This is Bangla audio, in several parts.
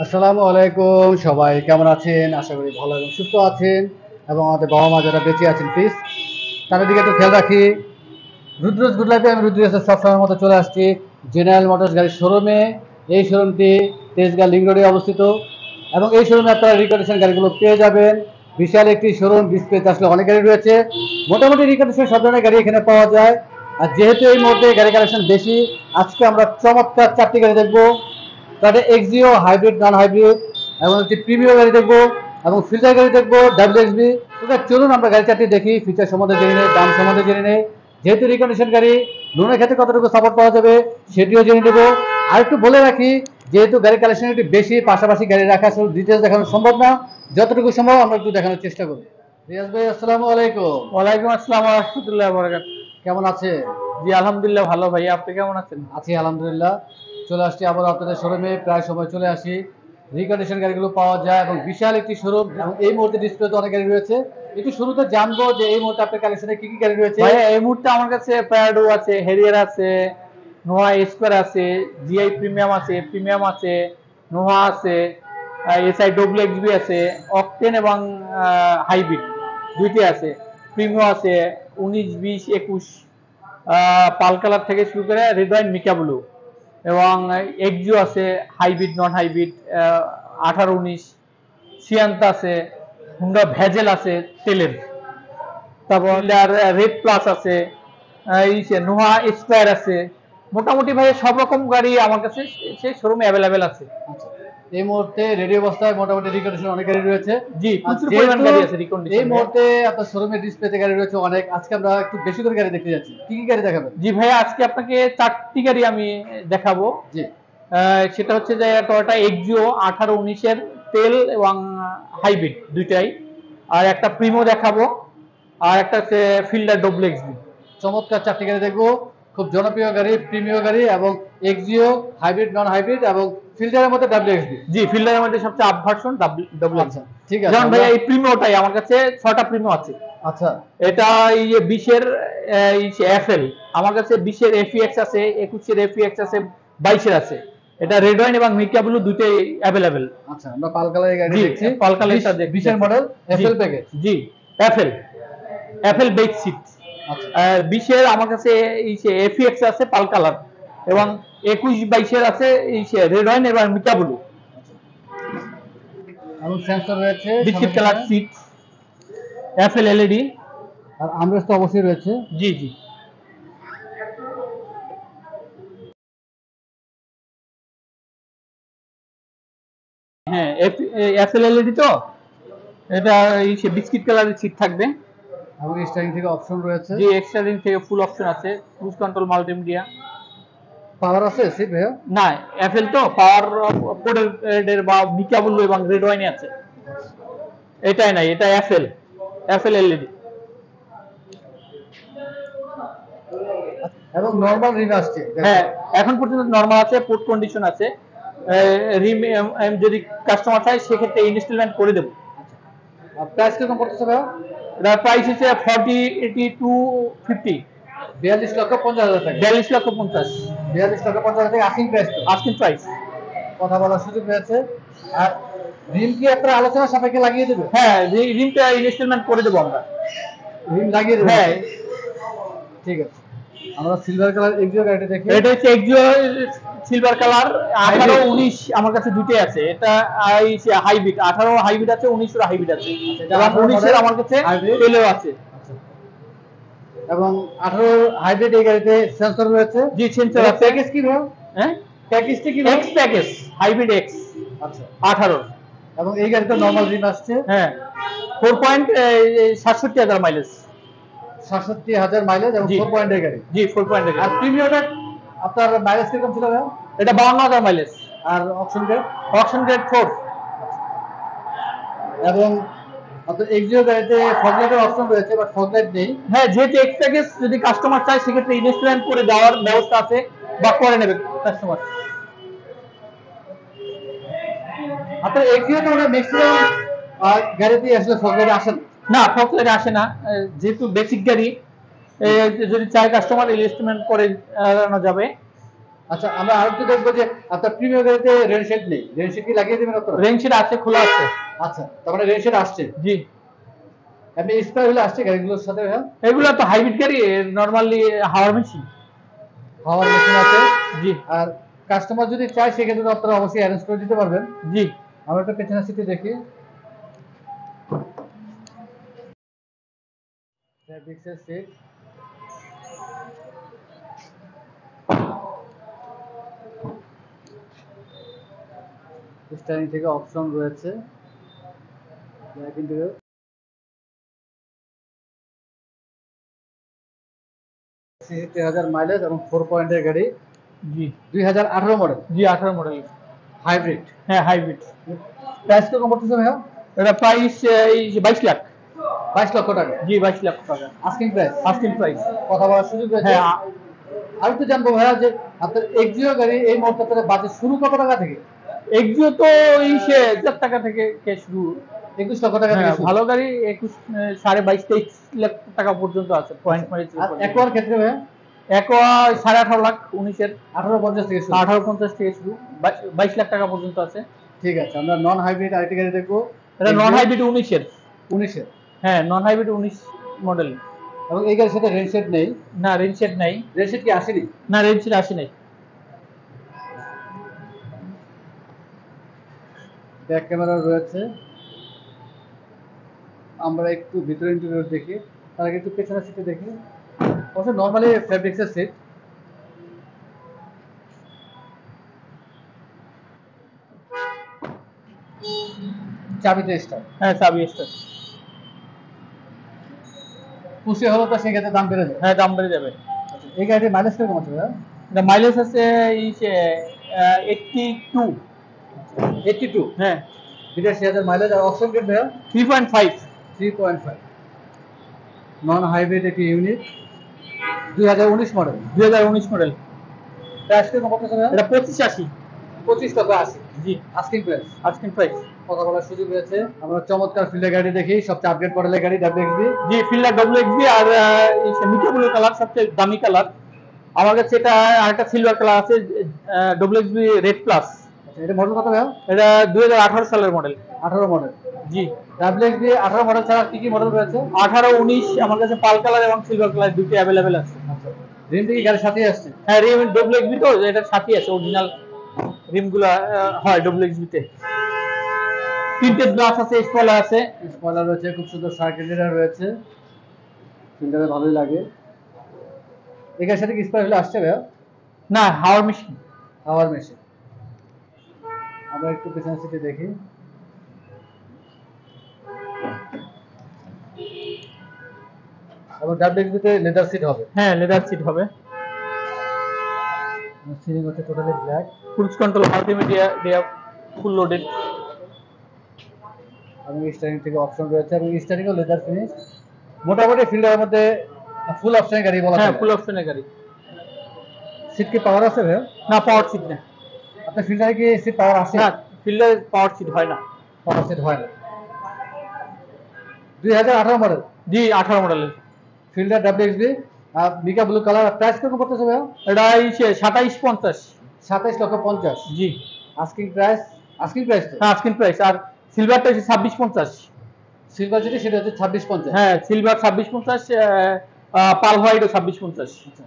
আসসালামু আলাইকুম, সবাই কেমন আছেন? আশা করি ভালো এবং সুস্থ আছেন এবং আমাদের বাবা মা যারা বেঁচে আছেন প্লিজ তাদের দিকে একটু খেয়াল রাখি। রুদ্রজ গুড লাইফে আমি রুদ্র সবসময়ের মতো চলে আসছি জেনারেল মোটরস গাড়ির শোরুমে। এই শোরুমটি তেজগাঁ লিংক রোডে অবস্থিত এবং এই শোরুমে আপনারা রিকন্ডিশন গাড়িগুলো পেয়ে যাবেন। বিশাল একটি শোরুম, ডিসপ্লেতে আসলে অনেক গাড়ি রয়েছে। মোটামুটি রিকন্ডিশন সব ধরনের গাড়ি এখানে পাওয়া যায়। আর যেহেতু এই মুহূর্তে গাড়ি কালেকশন বেশি, আজকে আমরা চমৎকার 4টি গাড়ি দেখবো। তাদের এক্সিও, হাইব্রিড, নন হাইব্রিড এবং একটি প্রিমিয়াম গাড়ি দেখবো এবং ফিল্টার গাড়ি দেখবো ডাব্লিউএক্সবি। চলুন আমরা গাড়ি 4টি দেখি, ফিচার সম্বন্ধে জেনে নেই, দাম সম্বন্ধে জেনে নেই। যেহেতু রিকন্ডিশন গাড়ি, লোনের ক্ষেত্রে কতটুকু সাপোর্ট পাওয়া যাবে সেটিও জেনে নেবো। আর একটু বলে রাখি, যেহেতু গাড়ি কালেকশন একটু বেশি, পাশাপাশি গাড়ি রাখা ডিটেলস দেখানো সম্ভব না। যতটুকু সম্ভব আমরা একটু দেখানোর চেষ্টা করব। রিয়াজ ভাই, আসসালামু আলাইকুম। ওয়ালাইকুম আসসালাম ওয়া রাহমাতুল্লাহি ওয়া বারাকাতুহু। কেমন আছে? জি আলহামদুলিল্লাহ ভালো ভাই, আপনি কেমন আছেন? আছি আলহামদুলিল্লাহ। চলে আসছি আবার আপনাদের শোরুমে, প্রায় সময় চলে আসি। রিকন্ডিশন গাড়িগুলো পাওয়া যায় এবং বিশাল একটি শোরুম এবং এই মুহূর্তে ডিসপ্লেতে অনেক গাড়ি রয়েছে। একটু শুরুতে জানবো যে এই মুহূর্তে আপনার কালেকশনে কি কি গাড়ি রয়েছে। ভাই এই মুহূর্তে আমার কাছে প্রাডো আছে, হেরিয়ার আছে, নোহা স্কোয়ার আছে, জিআই প্রিমিয়াম আছে, নোহা আছে, এসআই ডব্লিউ এক্সবি আছে, অকটেন এবং হাইব্রিড দুইটি আছে, প্রিমিও আছে 19, 20, 21 পাল কালার থেকে শুরু করে রেড ওয়াইন মিকা ব্লু এবং এক্সিও আছে, হাইব্রিড নন হাইব্রিড 18, 19, সিয়ান্তা আছে, হুন্ডা ভেজেল আছে তেলের, তারপর রেড প্লাস আছে, নোহা স্কোয়ার আছে। মোটামুটি ভাই সব রকম গাড়ি আমার কাছে সেই শোরুমে অ্যাভেলেবেল আছে। আচ্ছা, এই মুহূর্তে রেডি অবস্থায় মোটামুটি রিকন্ডিশন অনেক গাড়ি রয়েছে। জি প্রচুর পরিমাণ গাড়ি আছে রিকন্ডিশন। এই মুহূর্তে আপনার শোরুমে ডিসপ্লেতে গাড়ি রয়েছে অনেক। আজকে আমরা একটু বেশি করে গাড়ি দেখতে যাচ্ছি, কি কি গাড়ি দেখাবেন? জি ভাই আজকে আপনাকে 4টি গাড়ি আমি দেখাবো। জি। সেটা হচ্ছে যে টয়োটা এক্সিও 18, 19 এর তেল এবং হাইব্রিড দুইটাই, আর একটা প্রিমো দেখাবো, আর একটা হচ্ছে ফিল্ডার ডব্লিউ এক্সবি। চমৎকার 4টি গাড়ি দেখবো, খুব জনপ্রিয় গাড়ি, প্রিমিয়াম গাড়ি এবং এক্সিও, হাইব্রিড, নন হাইব্রিড এবং ফিল্টারের মধ্যে ডাব্লিউএক্সবি। জি ফিল্ডারের মধ্যে সবচেয়ে আপ ভার্সন ডব্লিউ। আচ্ছা ঠিক আছে। যেমন ভাই এই প্রিমিওটাই আমার কাছে 6টা প্রিমিও আছে। আচ্ছা, এটা এই 20 এর এফএল, আমার কাছে 20 এর এফইএক্স আছে, 21 এর এফইএক্স আছে, 22 এর আছে। এটা রেড ওয়াইন এবং মিকা ব্লু দুটোই अवेलेबल। আচ্ছা, আমরা পাল কালারের গাড়ি দেখছি। পাল কালারটা 20 এর মডেল এফএল প্যাকেজ। জি এফএল, এফএল বেস সিট। আচ্ছা, 20 এর আমার কাছে এই এফইএক্স আছে পাল কালার এবং 21, 22 এর আছে এই রেড ওয়াইন এবং মিকা ব্লু এবং সেন্সর রয়েছে, biscuit colour seat, FL LED, আর আমরেস্ট তো অবশ্যই রয়েছে। জি জি। হ্যাঁ এফএল এলইডি তো, এটা এই বিস্কিট কালারের সিট থাকবে এবং স্টারিং থেকে অপশন রয়েছে। জি এক্সট্রা থেকে ফুল অপশন আছে, ক্রুজ কন্ট্রোল, মাল্টিমিডিয়া। পাওয়ার আছে সিট ভাইয়া? না এফএল তো পাওয়ার কোডের বা মিকা ব্লু এবং রেড ওয়াইনে আছে, এটাই নাই, এটা এফএল, এফএল এলইডি এবং নরমাল রিম আসছে। হ্যাঁ এখন পর্যন্ত নরমাল আছে, পোর্ট কন্ডিশন আছে। রিম যদি কাস্টমার চায় সেক্ষেত্রে ইনস্টলমেন্ট করে দেবো। আর প্রাইস কিরকম পড়তেছে ভাইয়া? এটার প্রাইস হচ্ছে 42,50, 42,50,000 টাকা। 42,50,000 42,50,000 টাকা আস্কিং প্রাইস তো? Asking price. কথা বলার সুযোগ রয়েছে। আর রিম কি আপনার আলোচনা সাপেক্ষে লাগিয়ে দেবে? হ্যাঁ রিমটা ইনস্টলমেন্ট করে দেবো আমরা। রিম লাগিয়ে দেবে? হ্যাঁ ঠিক আছে। আমরা সিলভার কালার এক্সিও গাড়িটা দেখি। এটা হচ্ছে এক্সিও সিলভার কালার 18, 19 আমার কাছে দুটোই আছে। এটা হাইব্রিড 18 হাইব্রিড আছে, 19 এর হাইব্রিড আছে এবং 19 এর আমার কাছে তেলেও আছে। এবং 18 হাইব্রিড এই গাড়িতে সেন্সর রয়েছে। জি সেন্সর আছে। প্যাকেজ কি ভাই? হ্যাঁ প্যাকেজটা কি? X package, hybrid x. আচ্ছা 18 এবং এই গাড়িতে নরমাল রিম আসছে। হ্যাঁ 4.67,000 মাইলেজ। 67,000 মাইলেজ এবং 4 পয়েন্টের গাড়ি। জি 4 পয়েন্টের গাড়ি। আর প্রিমিয়ামটা আপনার মাইলেজ কিরকম ছিল ভাই? এটা 52,000 মাইলেজ। আর অপশন গ্রেড? Option grade 4। এবং আপনার এক্সিও গাড়িতে ফগলাইটের অপশন রয়েছে বাট ফগলাইট নেই। হ্যাঁ যেহেতু এক্স প্যাকেজ যদি কাস্টমার চায় সেক্ষেত্রে ইনস্টলমেন্ট করে দেওয়ার ব্যবস্থা আছে বা করে নেবে কাস্টমার। আপনার এক্সিও তো ম্যাক্সিমাম গাড়িতে আসলে ফগলাইট আসে না, ফগলাইট আসে না, যেহেতু বেসিক গাড়ি যদি চায় কাস্টমার ইনস্টলমেন্ট করে নেওয়া যাবে। আচ্ছা, আমরা আরেকটু দেখবো যে আপনার প্রিমিয়াম গাড়িতে রেন শেড নেই, রেন শেড কি লাগিয়ে দেবেন আপনারা? রেন শেড আছে, খোলা আছে। আচ্ছা, তার মানে রেন শেড আসছে। জি, আপনি স্পার হলে আসছে গাড়িগুলোর সাথে ভাইয়া? এগুলো তো হাইব্রিড গাড়ি, নরমালি হাওয়ার মেশিন। হাওয়ার মেশিন আছে। জি আর কাস্টমার যদি চায় সেক্ষেত্রে তো আপনারা অবশ্যই অ্যারেঞ্জ করে দিতে পারবেন। জি। আমরা একটা পেছনের সিটে দেখি, ফেব্রিক্সের সিট, স্টারিং থেকে অপশন রয়েছে, কিন্তু 63,000 মাইলেজ এবং 4 পয়েন্টের গাড়ি, জি 2018 মডেল, জি, 18 মডেল। হাইব্রিড। হ্যাঁ, হাইব্রিড। প্রাইস কত পড়তেছে ভাইয়া? এটা প্রাইস এই 22 লাখ। 22 লক্ষ টাকা জি, 22 লাখ টাকা আস্কিং প্রাইস। Asking price. কথা বলার সুযোগ রয়েছে। হ্যাঁ, আর একটু জানবো ভাইয়া যে আপনার এক্সিও গাড়ি এই মুহূর্তে আপনার বাজেট শুরু কত টাকা থেকে? এক্সিও তো এই 1000 টাকা থেকে শুরু। 21 লক্ষ টাকা থেকে হ্যাঁ, শুরু। ভালো গাড়ি 21, 22.5, 23 লাখ টাকা পর্যন্ত আছে পয়েন্ট মারিজ। আর একোয়ার ক্ষেত্রে ভাইয়া একোয়া 18.5 লাখ, 19-এর 1850 থেকে শুরু। 1850 থেকে শুরু, 22 লাখ টাকা পর্যন্ত আছে। ঠিক আছে, আমরা নন হাইব্রিড আরেকটি গাড়ি দেখবো। এটা নন হাইব্রিড 19-এর। 19-এর। হ্যাঁ, নন হাইব্রিড 19 মডেল। এবং এই গাড়ির সাথে রেনশেড নেই। না, রেন শেড নাই। রেনশেড কি আসেনি? না, রেন শেড আসে নাই। ব্যাক ক্যামেরা রয়েছে। আমরা একটু ভিতরে ইন্টেরিয়র দেখি, তার আগে একটু পেছনের সিটে দেখি। অবশ্য নর্মালি ফেব্রিক্সের সিট। চাবিতে স্টার্ট। হ্যাঁ, চাবি স্টার। খুশি হলো তো সেক্ষেত্রে দাম বেড়ে যায়। হ্যাঁ, দাম বেড়ে যাবে। এই গাড়িটির মাইলেজ কিরকম আছে ভাইয়া? এটা মাইলেজ আছে এই 82। 82। হ্যাঁ, 82,000 মাইলেজ। আর অপশন গ্রেড ভাইয়া 3.5। 3.5। নন হাইব্রিড একটি ইউনিট, 2019 মডেল। 2019 মডেল। প্রাইস কিরকম পড়তেছে ভাইয়া? এটা 2580। 25 টাকা আছে জি, আস্কিং প্রাইস। Asking price. কথা বলার সুযোগ রয়েছে। আমরা চমৎকার ফিল্ডের গাড়ি দেখি, সবচেয়ে আপডেট মডেলের গাড়ি WXB। জি, ফিল্ডার WXB। আর মিঠা ব্লু কালার সবচেয়ে দামি কালার আমার কাছে। এটা আরেকটা সিলভার কালার আছে, WXB রেড প্লাস। আচ্ছা, এটা মডেল কত ভাইয়া? এটা 2018 সালের মডেল। 18 মডেল। জি, WXB 18 মডেল ছাড়া কি কি মডেল রয়েছে? 18, 19 আমার কাছে পাল কালার এবং সিলভার কালার দুটো অ্যাভেলেবেল আছে। আচ্ছা, রিম কি গাড়ির সাথেই আসছে? হ্যাঁ, রিম WXB তো এটার সাথেই আছে, অরিজিনাল রিমগুলো হয় WXB তে। প্রিন্টেড গ্লাস আছে, স্পয়লার আছে। স্পয়লার রয়েছে, খুব সুন্দর সার্কিট মিরর রয়েছে, ফিল্টারে ভালোই লাগে। এই গাড়ির সাথে কি স্পয়লার হলে আসছে ভাইয়া? না, হাওয়ার মেশিন। হাওয়ার মেশিন। আমরা একটু পেছনের সিটে দেখি, এবং WXB তে লেদার সিট হবে। হ্যাঁ, লেদার সিট হবে। সিলিং হচ্ছে totally black. Cruise control, multimedia দেয়া, ফুল লোডেড। এবং স্টারিং থেকে অপশন রয়েছে, এবং স্টারিংও লেদার ফিনিশ। মোটামুটি ফিল্ডারের মধ্যে ফুল অপশনের গাড়ি বলা হ্যাঁ, যায়। ফুল অপশনের গাড়ি। সিট কি পাওয়ার আছে ভাইয়া? না, পাওয়ার সিট না। আপনার ফিল্ডারে কি সিট পাওয়ার আছে? না, ফিল্ডার পাওয়ার সিট হয় না। পাওয়ার সিট হয় না। 2018 মডেল। জি, 18 মডেলের। Fielder WXB, mica blue colour. Price কত পড়তেছে ভাইয়া? এটা 2750। 27,50,000। জি, আস্কিং প্রাইস। আস্কিং প্রাইস তো। হ্যাঁ, আস্কিং প্রাইস। আর সিলভারটা হচ্ছে 2650। সিলভার যেটা সেটা হচ্ছে 26,50,000। হ্যাঁ, সিলভার 2650, পাল হোয়াইটও 2650। আচ্ছা,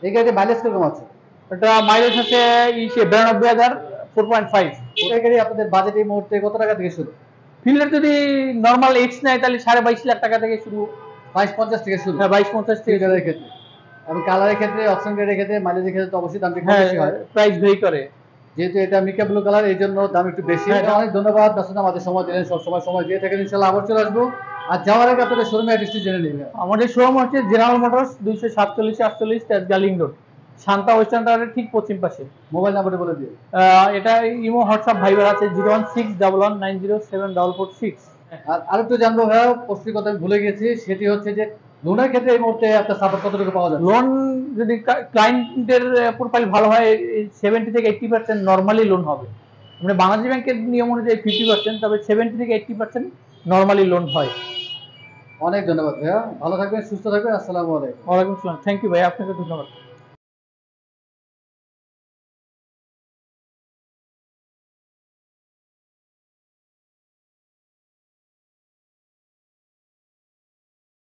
এই গাড়িতে মাইলেজ কিরকম আছে? এটা মাইলেজ আছে 92,000, 4.5। এই গাড়ি আপনাদের বাজেট এই মুহূর্তে কত টাকা থেকে শুরু? ফিল্ডার যদি নরমাল এক্স নেয় তাহলে 22.5 লাখ টাকা থেকে শুরু। 22,50 থেকে শুরু। হ্যাঁ, 2250 থেকে শুরু। ফিল্ডারের ক্ষেত্রে এবং কালারের ক্ষেত্রে, অপশন গ্রেডের ক্ষেত্রে, মাইলেজের ক্ষেত্রে তো অবশ্যই দামটা কম হ্যাঁ, বেশি হয়। প্রাইস ভেরি করে। যেহেতু এটা মিকা ব্লু কালার, এই জন্য দাম একটু বেশি। হ্যাঁ, অনেক ধন্যবাদ দর্শক, আমাদের সময় দিলেন, সবসময় সময় দিয়ে থাকেন। ইনশাআল্লাহ আবার চলে আসবো। আর যাওয়ার আগে আপনাদের শোরুমে অ্যাড্রেসটি জেনে নেবেন। আমাদের শোরুম হচ্ছে general motors, 247-48 Tejgaon road, Shanta western টাওয়ারের ঠিক পশ্চিম পাশে। মোবাইল নাম্বারটা বলে দিন। এটা ইমো, হোয়াটসঅ্যাপ, ভাইবার আছে 01611907446। আর আরেকটু জানবো ভাইয়া, প্রশ্নের কথা আমি ভুলে গেছি, সেটি হচ্ছে যে লোনের ক্ষেত্রে এই মুহূর্তে আপনার সাপোর্ট কতটুকু পাওয়া যাবে? লোন যদি ক্লায়েন্টের প্রোফাইল ভালো হয়, 70 থেকে 80% নর্মালি লোন হবে। মানে বাংলাদেশ ব্যাংকের নিয়ম অনুযায়ী 50%, তবে 70 থেকে 80% নর্মালি লোন হয়। অনেক ধন্যবাদ ভাইয়া, ভালো থাকবেন, সুস্থ থাকবেন। আসসালামু আলাইকুম। ওয়ালাইকুম আসসালাম। থ্যাংক ইউ ভাই, আপনাকে ধন্যবাদ।